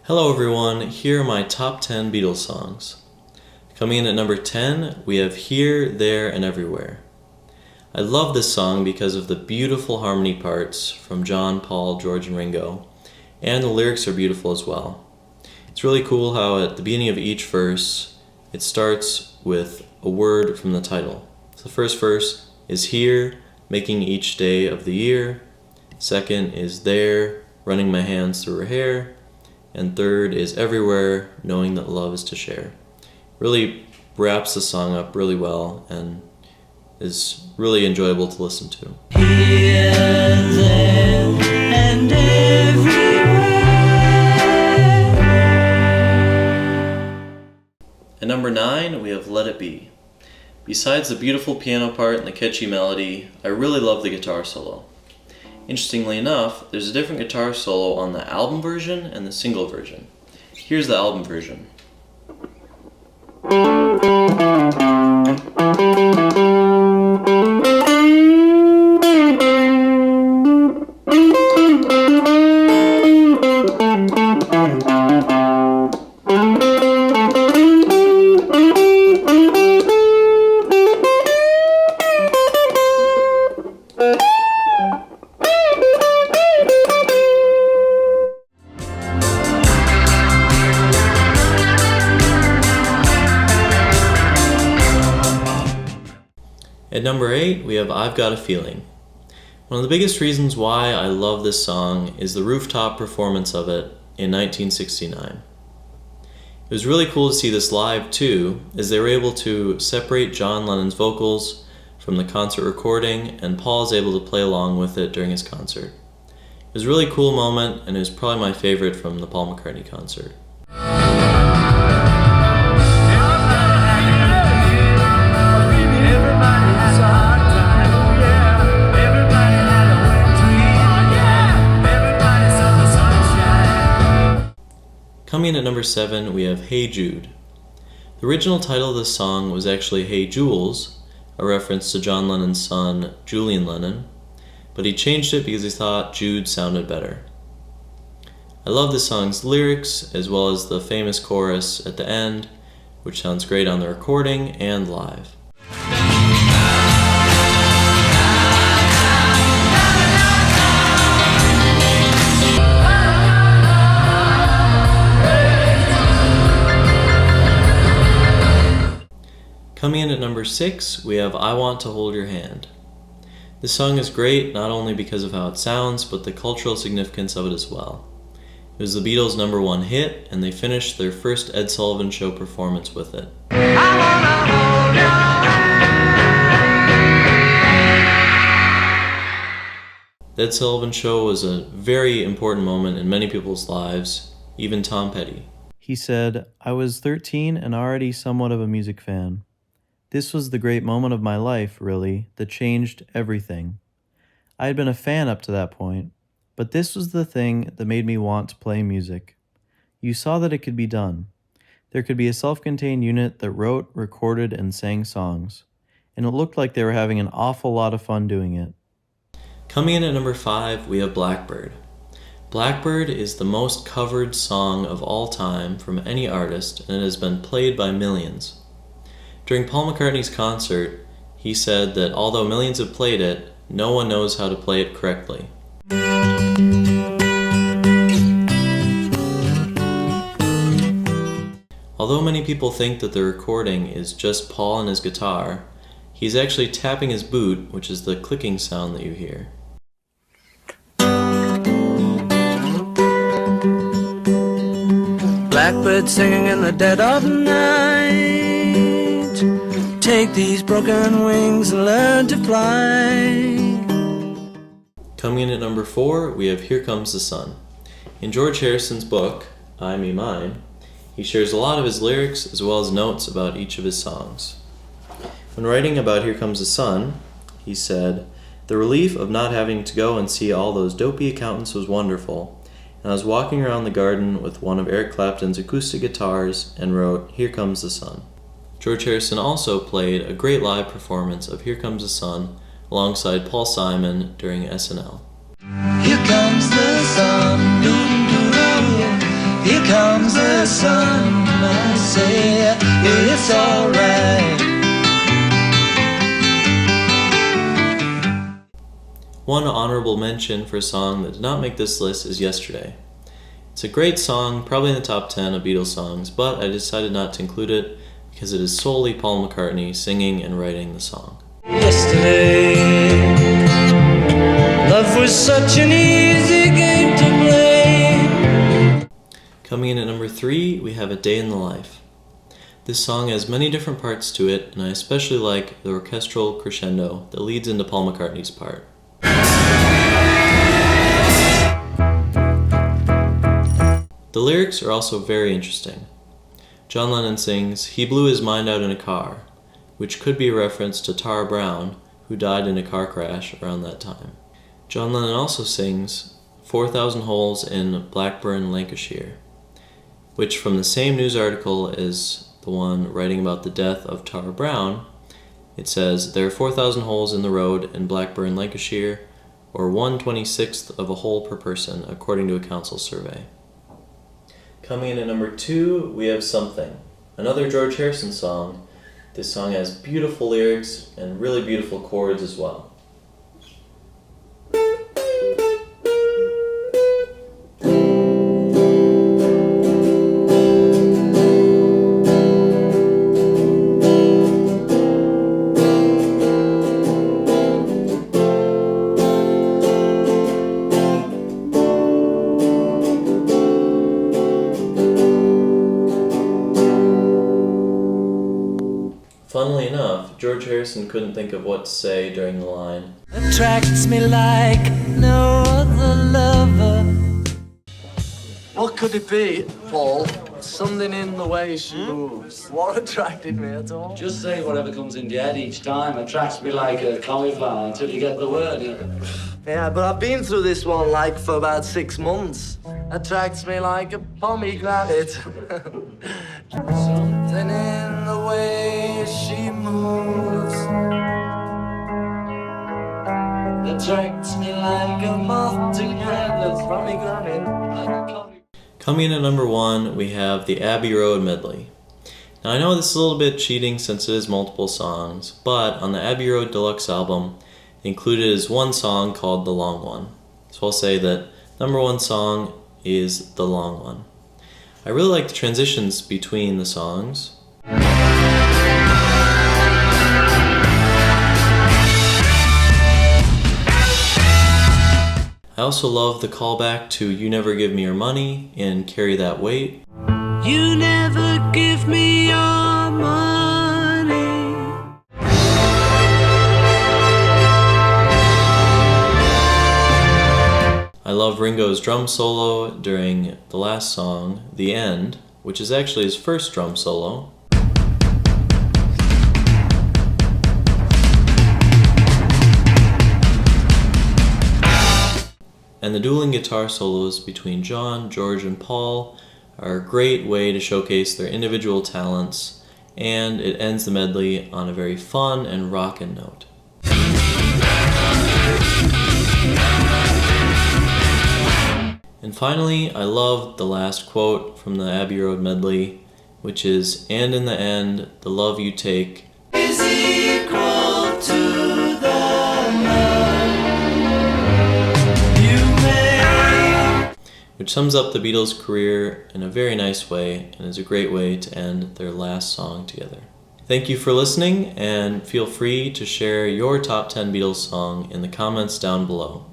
Hello everyone, here are my top 10 Beatles songs. Coming in at number 10, we have Here, There, and Everywhere. I love this song because of the beautiful harmony parts from John, Paul, George, and Ringo, and the lyrics are beautiful as well. It's really cool how at the beginning of each verse, it starts with a word from the title. So the first verse is here, making each day of the year. Second is there, running my hands through her hair. And third is everywhere, knowing that love is to share. Really wraps the song up really well and is really enjoyable to listen to. Here, there, and everywhere. At number 9, we have Let It Be. Besides the beautiful piano part and the catchy melody, I really love the guitar solo. Interestingly enough, there's a different guitar solo on the album version and the single version. Here's the album version. At number 8, we have I've Got a Feeling. One of the biggest reasons why I love this song is the rooftop performance of it in 1969. It was really cool to see this live too, as they were able to separate John Lennon's vocals from the concert recording, and Paul is able to play along with it during his concert. It was a really cool moment, and it was probably my favorite from the Paul McCartney concert. Coming in at number 7, we have Hey Jude. The original title of this song was actually Hey Jules, a reference to John Lennon's son, Julian Lennon, but he changed it because he thought Jude sounded better. I love this song's lyrics, as well as the famous chorus at the end, which sounds great on the recording and live. Coming in at number 6, we have I Want to Hold Your Hand. This song is great not only because of how it sounds, but the cultural significance of it as well. It was the Beatles' #1 hit, and they finished their first Ed Sullivan Show performance with it. I wanna hold your hand. The Ed Sullivan Show was a very important moment in many people's lives, even Tom Petty. He said, "I was 13 and already somewhat of a music fan. This was the great moment of my life, really, that changed everything. I had been a fan up to that point, but this was the thing that made me want to play music. You saw that it could be done. There could be a self-contained unit that wrote, recorded, and sang songs, and it looked like they were having an awful lot of fun doing it." Coming in at number 5, we have Blackbird. Blackbird is the most covered song of all time from any artist, and it has been played by millions. During Paul McCartney's concert, he said that although millions have played it, no one knows how to play it correctly. Although many people think that the recording is just Paul and his guitar, he's actually tapping his boot, which is the clicking sound that you hear. Blackbird singing in the dead of night. Take these broken wings and learn to fly. Coming in at number 4, we have Here Comes the Sun. In George Harrison's book, I, Me, Mine, he shares a lot of his lyrics as well as notes about each of his songs. When writing about Here Comes the Sun, he said, "The relief of not having to go and see all those dopey accountants was wonderful, and I was walking around the garden with one of Eric Clapton's acoustic guitars and wrote, 'Here Comes the Sun.'" George Harrison also played a great live performance of Here Comes the Sun alongside Paul Simon during SNL. Here comes the sun, doo-doo-doo-doo. Here comes the sun, I say it's alright. One honorable mention for a song that did not make this list is Yesterday. It's a great song, probably in the top 10 of Beatles songs, but I decided not to include it because it is solely Paul McCartney singing and writing the song. Yesterday, love was such an easy game to play. Coming in at number 3, we have A Day in the Life. This song has many different parts to it, and I especially like the orchestral crescendo that leads into Paul McCartney's part. The lyrics are also very interesting. John Lennon sings, "He blew his mind out in a car," which could be a reference to Tara Brown, who died in a car crash around that time. John Lennon also sings 4,000 holes in Blackbird, Lancashire, which from the same news article as the one writing about the death of Tara Brown, it says, "There are 4,000 holes in the road in Blackbird, Lancashire, or 1/26th of a hole per person, according to a council survey." Coming in at number 2, we have Something, another George Harrison song. This song has beautiful lyrics and really beautiful chords as well. Funnily enough, George Harrison couldn't think of what to say during the line, Attracts me like no other lover. What could it be, Paul? Something in the way she moves. What attracted me at all? Just say whatever comes into your head each time. Attracts me like a cauliflower until you get the word. Yeah, but I've been through this one like for about 6 months. Attracts me like a pomegranate. Something in the way she moves attracts me like a moth to a pomegranate. Coming in at number 1, we have the Abbey Road medley. Now I know this is a little bit cheating since it is multiple songs, but on the Abbey Road Deluxe album, included is one song called The Long One. So I'll say that number 1 song is The Long One. I really like the transitions between the songs. I also love the callback to You Never Give Me Your Money in Carry That Weight. You never give me your money. I love Ringo's drum solo during the last song, The End, which is actually his first drum solo. And the dueling guitar solos between John, George, and Paul are a great way to showcase their individual talents, and it ends the medley on a very fun and rockin' note. And finally, I love the last quote from the Abbey Road medley, which is, "And in the end, the love you take Is equal to the love you make." which sums up the Beatles' career in a very nice way and is a great way to end their last song together. Thank you for listening, and feel free to share your top 10 Beatles song in the comments down below.